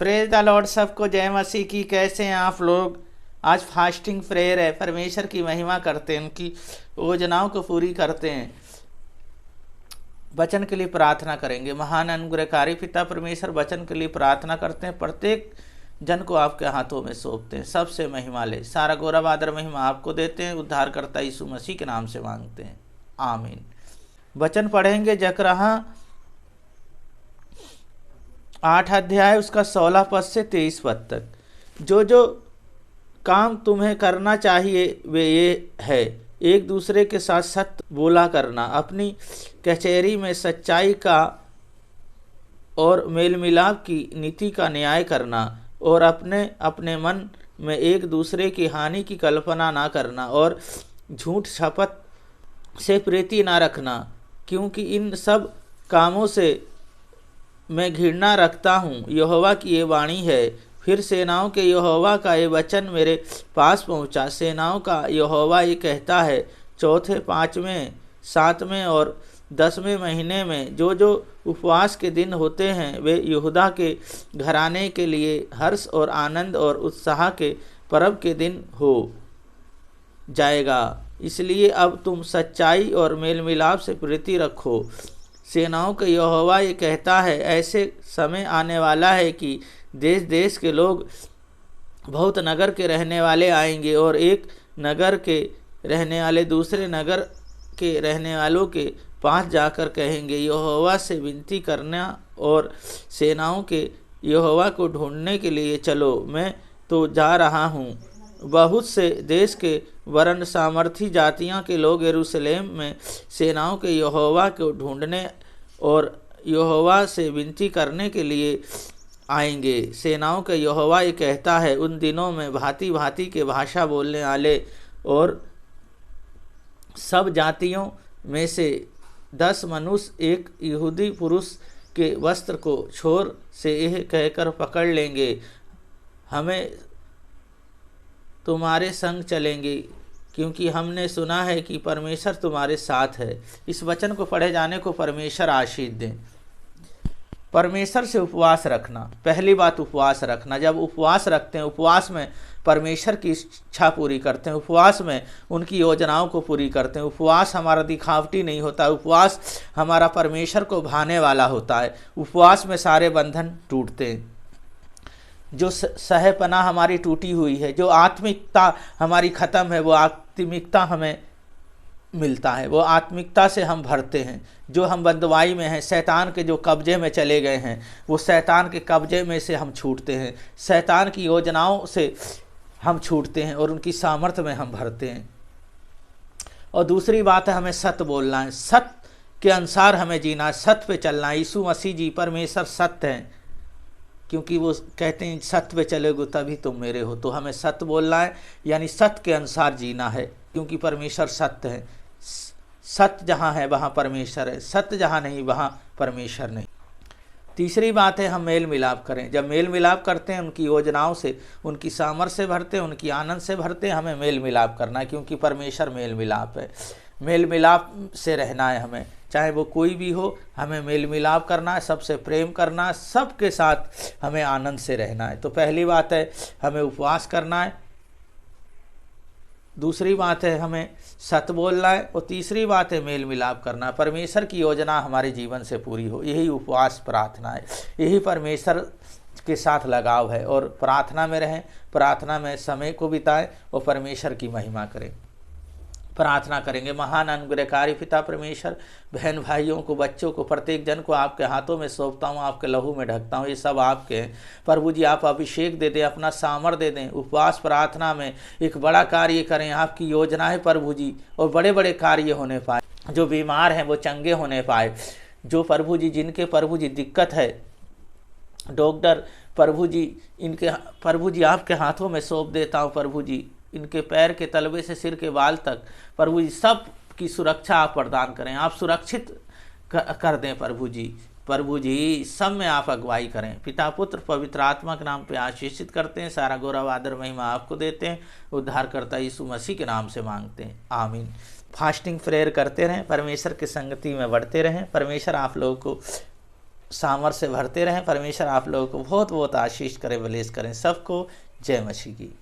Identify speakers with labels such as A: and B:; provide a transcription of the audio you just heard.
A: Praise the Lord, सबको जय मसीह की। कैसे हैं आप लोग? आज फास्टिंग प्रेयर है, परमेश्वर की महिमा करते हैं, उनकी योजनाओं को पूरी करते हैं। वचन के लिए प्रार्थना करेंगे। महान अनुग्रहकारी पिता परमेश्वर, वचन के लिए प्रार्थना करते हैं, प्रत्येक जन को आपके हाथों में सौंपते हैं। सबसे महिमा ले, सारा गौरव आदर महिमा आपको देते हैं। उद्धारकर्ता यीशु मसीह के नाम से मांगते हैं, आमीन। वचन पढ़ेंगे जकरहा 8 अध्याय उसका 16 पद से 23 पद तक। जो काम तुम्हें करना चाहिए वे ये है, एक दूसरे के साथ सत्य बोला करना, अपनी कचहरी में सच्चाई का और मेल मिलाप की नीति का न्याय करना, और अपने अपने मन में एक दूसरे की हानि की कल्पना ना करना, और झूठ शपथ से प्रीति ना रखना, क्योंकि इन सब कामों से मैं घृणा रखता हूँ। यहोवा की ये वाणी है। फिर सेनाओं के यहोवा का ये वचन मेरे पास पहुँचा। सेनाओं का यहोवा ये कहता है, चौथे, 5वें, 7वें और 10वें महीने में जो उपवास के दिन होते हैं वे यहूदा के घराने के लिए हर्ष और आनंद और उत्साह के पर्व के दिन हो जाएगा। इसलिए अब तुम सच्चाई और मेल मिलाप से प्रीति रखो। सेनाओं का यहोवा ये कहता है, ऐसे समय आने वाला है कि देश देश के लोग बहुत नगर के रहने वाले आएंगे, और एक नगर के रहने वाले दूसरे नगर के रहने वालों के पास जाकर कहेंगे, यहोवा से विनती करना और सेनाओं के यहोवा को ढूंढने के लिए चलो। मैं तो जा रहा हूँ। बहुत से देश के वरन सामर्थी जातियां के लोग यरूशलेम में सेनाओं के यहोवा को ढूंढने और यहोवा से विनती करने के लिए आएंगे। सेनाओं का यहोवा ये कहता है, उन दिनों में भांति भांति के भाषा बोलने वाले और सब जातियों में से 10 मनुष्य एक यहूदी पुरुष के वस्त्र को छोर से यह कहकर पकड़ लेंगे, हमें तुम्हारे संग चलेंगे, क्योंकि हमने सुना है कि परमेश्वर तुम्हारे साथ है। इस वचन को पढ़े जाने को परमेश्वर आशीष दें। परमेश्वर से उपवास रखना। पहली बात, उपवास रखना। जब उपवास रखते हैं, उपवास में परमेश्वर की इच्छा पूरी करते हैं, उपवास में उनकी योजनाओं को पूरी करते हैं। उपवास हमारा दिखावटी नहीं होता, उपवास हमारा परमेश्वर को भाने वाला होता है। उपवास में सारे बंधन टूटते हैं। जो सहपना हमारी टूटी हुई है, जो आत्मिकता हमारी ख़त्म है, वो आत्मिकता हमें मिलता है, वो आत्मिकता से हम भरते हैं। जो हम बंदवाई में हैं, शैतान के जो कब्जे में चले गए हैं, वो शैतान के कब्जे में से हम छूटते हैं, शैतान की योजनाओं से हम छूटते हैं और उनकी सामर्थ्य में हम भरते हैं। और दूसरी बात है, हमें सत्य बोलना है, सत्य के अनुसार हमें जीना है, सत्य पे चलना है। यीशु मसीह जी परमेश्वर सत्य हैं, क्योंकि वो कहते हैं सत्य पे चलोगे तभी तुम मेरे हो। तो हमें सत्य बोलना है, यानी सत्य के अनुसार जीना है, क्योंकि परमेश्वर सत्य है। सत्य जहाँ है वहाँ परमेश्वर है, सत्य जहाँ नहीं वहाँ परमेश्वर नहीं। तीसरी बात है, हम मेल मिलाप करें। जब मेल मिलाप करते हैं, उनकी योजनाओं से, उनकी सामर्थ्य से भरते हैं, उनकी आनंद से भरते हैं, हमें मेल मिलाप करना है, क्योंकि परमेश्वर मेल मिलाप है। मेल मिलाप से रहना है हमें, चाहे वो कोई भी हो, हमें मेल मिलाप करना है, सबसे प्रेम करना है, सबके साथ हमें आनंद से रहना है। तो पहली बात है, हमें उपवास करना है। दूसरी बात है, हमें सत्य बोलना है। और तीसरी बात है, मेल मिलाप करना। परमेश्वर की योजना हमारे जीवन से पूरी हो, यही उपवास प्रार्थना है, यही परमेश्वर के साथ लगाव है। और प्रार्थना में रहें, प्रार्थना में समय को बिताएं और परमेश्वर की महिमा करें। प्रार्थना करेंगे। महान अनुग्रहकारी पिता परमेश्वर, बहन भाइयों को, बच्चों को, प्रत्येक जन को आपके हाथों में सौंपता हूँ, आपके लहू में ढकता हूँ। ये सब आपके हैं प्रभु जी। आप अभिषेक दे दें, अपना सामर्थ्य दे दें। उपवास प्रार्थना में एक बड़ा कार्य करें। आपकी योजना है प्रभु जी, और बड़े बड़े कार्य होने पाए। जो बीमार हैं वो चंगे होने पाए। जो प्रभु जी, जिनके प्रभु जी दिक्कत है, डॉक्टर प्रभु जी, इनके प्रभु जी आपके हाथों में सौंप देता हूँ प्रभु जी। इनके पैर के तलवे से सिर के बाल तक प्रभु जी सब की सुरक्षा आप प्रदान करें, आप सुरक्षित कर दें प्रभु जी। प्रभु जी सब में आप अगुवाई करें। पिता पुत्र पवित्र आत्मा के नाम पे आशीषित करते हैं। सारा गौरव आदर महिमा आपको देते हैं। उद्धारकर्ता यीशु मसीह के नाम से मांगते हैं, आमीन। फास्टिंग प्रेयर करते रहें, परमेश्वर की संगति में बढ़ते रहें। परमेश्वर आप लोगों को सामर्थ्य भरते रहें। परमेश्वर आप लोगों को बहुत बहुत आशीष करें, ब्लेस करें सबको। जय मसीह की।